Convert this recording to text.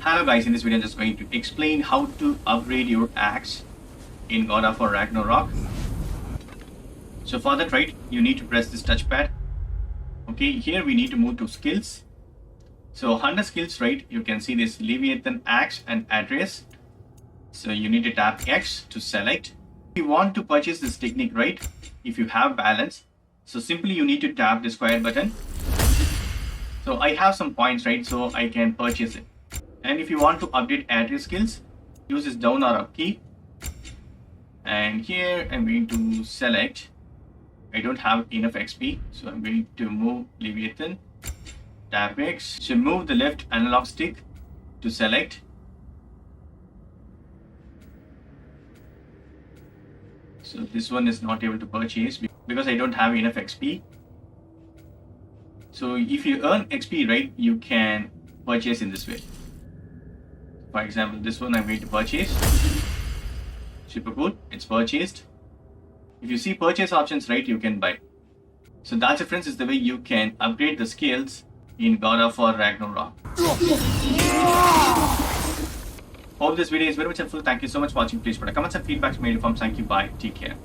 Hello guys, in this video I'm just going to explain how to upgrade your axe in God of War Ragnarok. So for that, right, you need to press this touchpad. Okay, here we need to move to skills. So under skills, right, you can see this Leviathan axe and address. So you need to tap X to select. If you want to purchase this technique, right, if you have balance, so simply you need to tap the square button. So I have some points, right, so I can purchase it. And if you want to update address skills, use this down arrow key. And here I'm going to select. I don't have enough XP, so I'm going to move Leviathan. Tap X. So move the left analog stick to select. So this one is not able to purchase because I don't have enough XP. So if you earn XP, right, you can purchase in this way. For example, this one I'm going to purchase. Super cool, it's purchased. If you see purchase options, right, you can buy. So that's it, friends, is the way you can upgrade the skills in God of War Ragnarok. Hope this video is very much helpful. Thank you so much for watching. Please put a comments and feedback made from. Thank you. Bye. Take care.